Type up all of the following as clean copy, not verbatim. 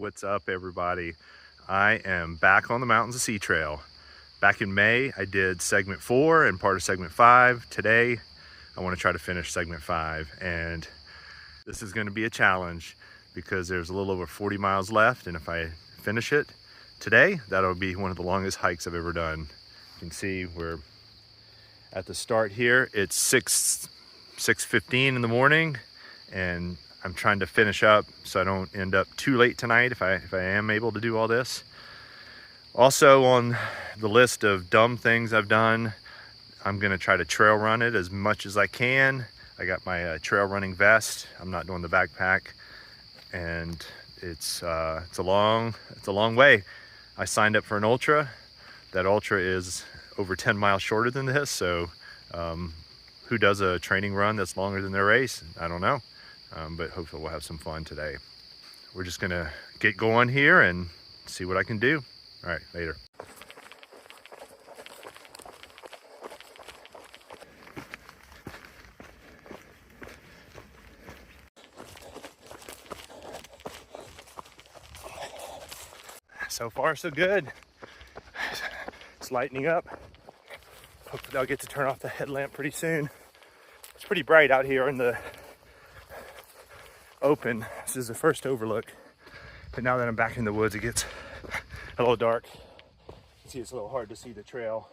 What's up, everybody? I am back on the Mountains of Sea Trail. Back in May, I did segment 4 and part of segment 5. Today, I want to try to finish segment 5, and this is going to be a challenge because there's a little over 40 miles left, and if I finish it today, that'll be one of the longest hikes I've ever done. You can see we're at the start here. It's 6:15 in the morning, and I'm trying to finish up so I don't end up too late tonight if I am able to do all this. Also on the list of dumb things I've done, I'm gonna try to trail run it as much as I can. I got my trail running vest. I'm not doing the backpack, and it's a long way. I signed up for an ultra. That ultra is over 10 miles shorter than this, so who does a training run that's longer than their race? I don't know. But hopefully we'll have some fun today. We're just gonna get going here and see what I can do. All right, later. So far, so good. It's lightening up. Hopefully I'll get to turn off the headlamp pretty soon. It's pretty bright out here in the open. This is the first overlook, but now that I'm back in the woods, it gets a little dark. You can see it's a little hard to see the trail.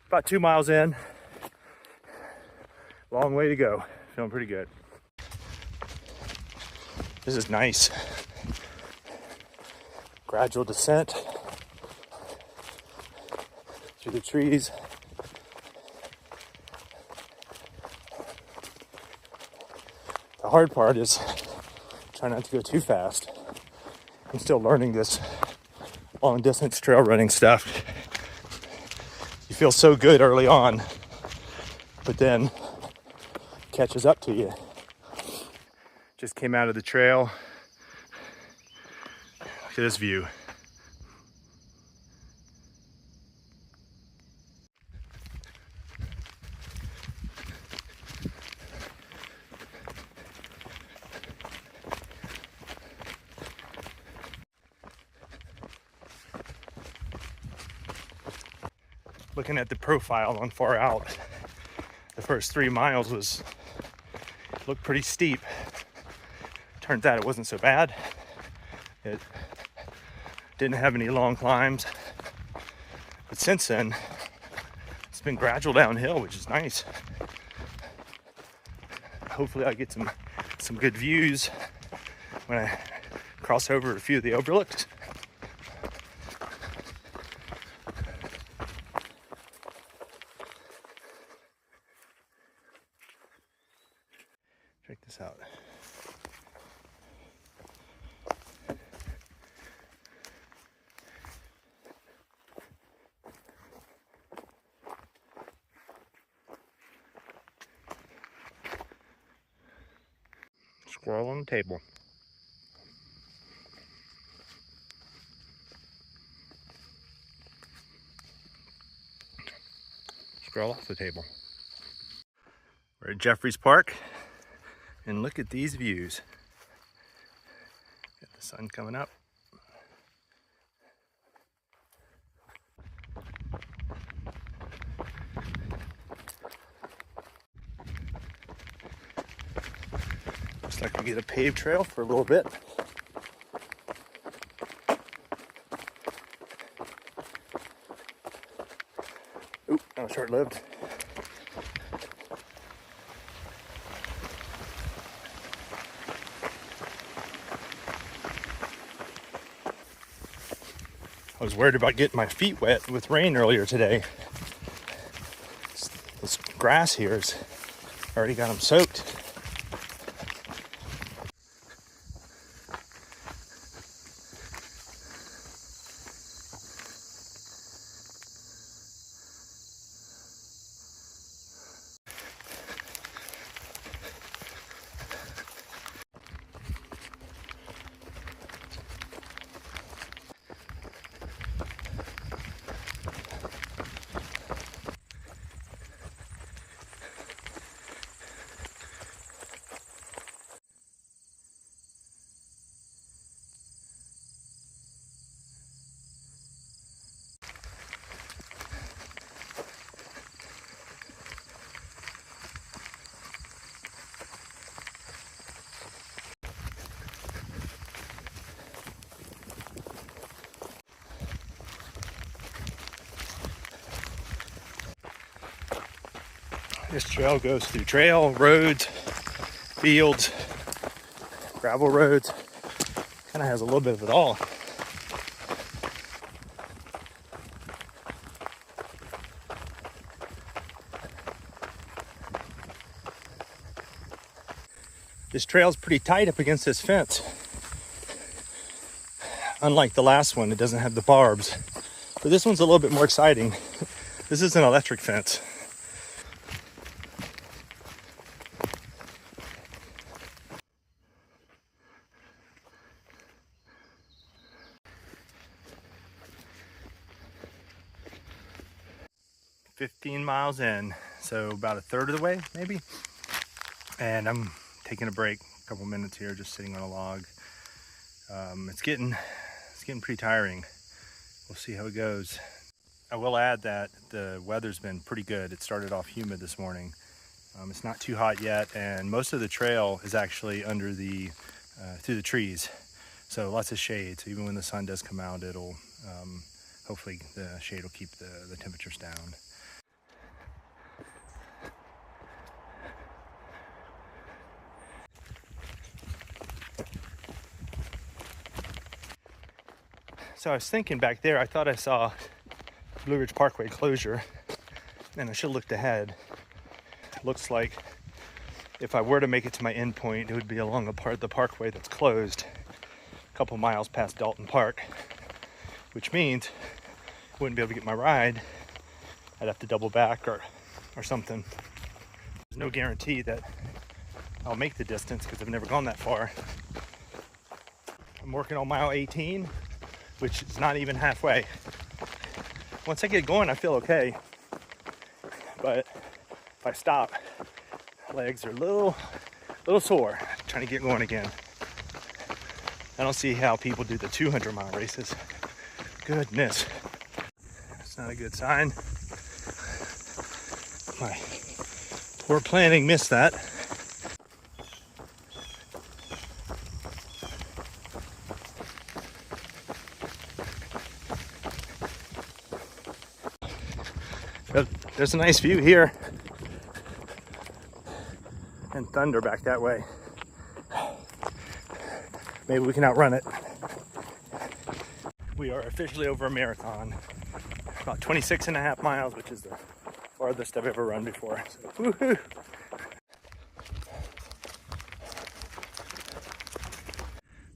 About 2 miles in. Long way to go. Feeling pretty good. This is nice. Gradual descent through the trees. The hard part is trying not to go too fast. I'm still learning this long distance trail running stuff. You feel so good early on, but then it catches up to you. Just came out of the trail. Look at this view. Looking at the profile on far out, the first 3 miles looked pretty steep. Turns out it wasn't so bad. It didn't have any long climbs, but since then it's been gradual downhill, which is nice. Hopefully I get some good views when I cross over a few of the overlooks. Check this out. Squirrel on the table. Squirrel off the table. We're at Jeffries Park. And look at these views. Got the sun coming up. Looks like we get a paved trail for a little bit. Oop, that was short-lived. I was worried about getting my feet wet with rain earlier today. This grass here's already got them soaked. This trail goes through trail, roads, fields, gravel roads. Kind of has a little bit of it all. This trail's pretty tight up against this fence. Unlike the last one, it doesn't have the barbs. But this one's a little bit more exciting. This is an electric fence. "15 miles in, so about a third of the way, maybe. And I'm taking a break, a couple minutes here, just sitting on a log. It's getting pretty tiring. We'll see how it goes. I will add that the weather's been pretty good. It started off humid this morning. It's not too hot yet, and most of the trail is actually under the through the trees, so lots of shade. So even when the sun does come out, it'll hopefully the shade will keep the temperatures down. So I was thinking back there, I thought I saw Blue Ridge Parkway closure, and I should have looked ahead. It looks like if I were to make it to my end point, it would be along a part of the parkway that's closed, a couple miles past Dalton Park, which means I wouldn't be able to get my ride. I'd have to double back or something. There's no guarantee that I'll make the distance because I've never gone that far. I'm working on mile 18, which is not even halfway. Once I get going, I feel okay. But if I stop, legs are a little sore trying to get going again. I don't see how people do the 200-mile races. Goodness. That's not a good sign. My poor planning missed that. There's a nice view here, and thunder back that way. Maybe we can outrun it. We are officially over a marathon, about 26.5 miles, which is the farthest I've ever run before. So, woohoo!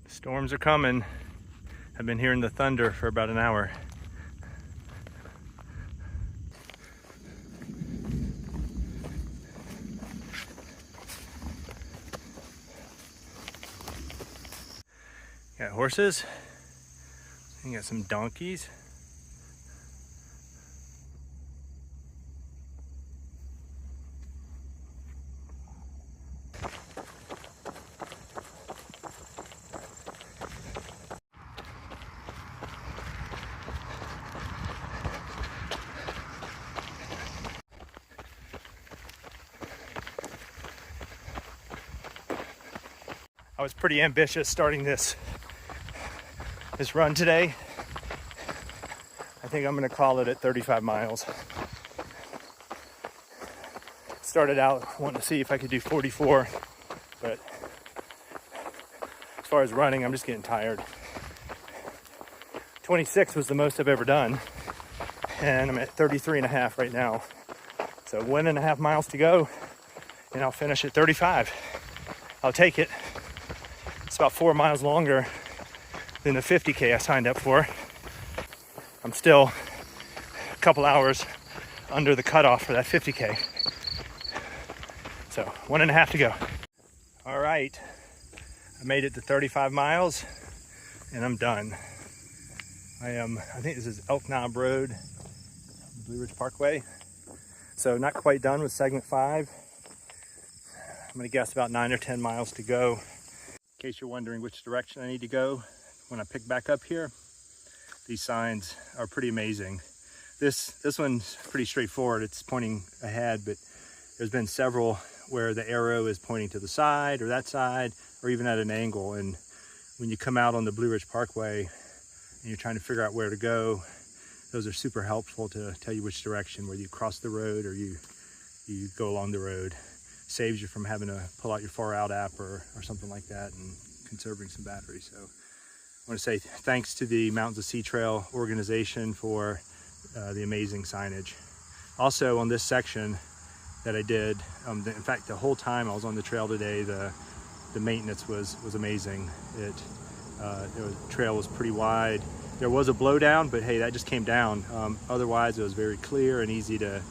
The storms are coming. I've been hearing the thunder for about an hour. Got horses, you got some donkeys. I was pretty ambitious starting this run today. I think I'm gonna call it at 35 miles. Started out wanting to see if I could do 44, but as far as running, I'm just getting tired. 26 was the most I've ever done, and I'm at 33.5 right now. So 1.5 miles to go, and I'll finish at 35. I'll take it. It's about 4 miles longer than the 50K I signed up for. I'm still a couple hours under the cutoff for that 50K. So 1.5 to go. All right, I made it to 35 miles and I'm done. I think this is Elk Knob Road, Blue Ridge Parkway. So not quite done with segment 5. I'm gonna guess about 9 or 10 miles to go. In case you're wondering which direction I need to go, when I pick back up here, these signs are pretty amazing. This one's pretty straightforward. It's pointing ahead, but there's been several where the arrow is pointing to the side or that side, or even at an angle. And when you come out on the Blue Ridge Parkway and you're trying to figure out where to go, those are super helpful to tell you which direction, whether you cross the road or you you go along the road. Saves you from having to pull out your far out app or something like that, and conserving some battery. So I want to say thanks to the Mountains of Sea Trail organization for the amazing signage. Also on this section that I did, in fact the whole time I was on the trail today, the maintenance was amazing. The trail was pretty wide. There was a blowdown, but hey, that just came down. Otherwise it was very clear and easy to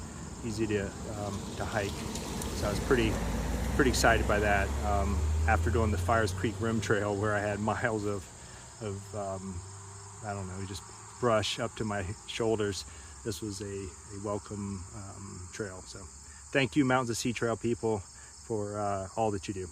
hike. So I was pretty excited by that. After doing the Fires Creek Rim Trail, where I had miles of I don't know, just brush up to my shoulders, this was a welcome trail. So thank you, Mountains of Sea Trail people, for all that you do.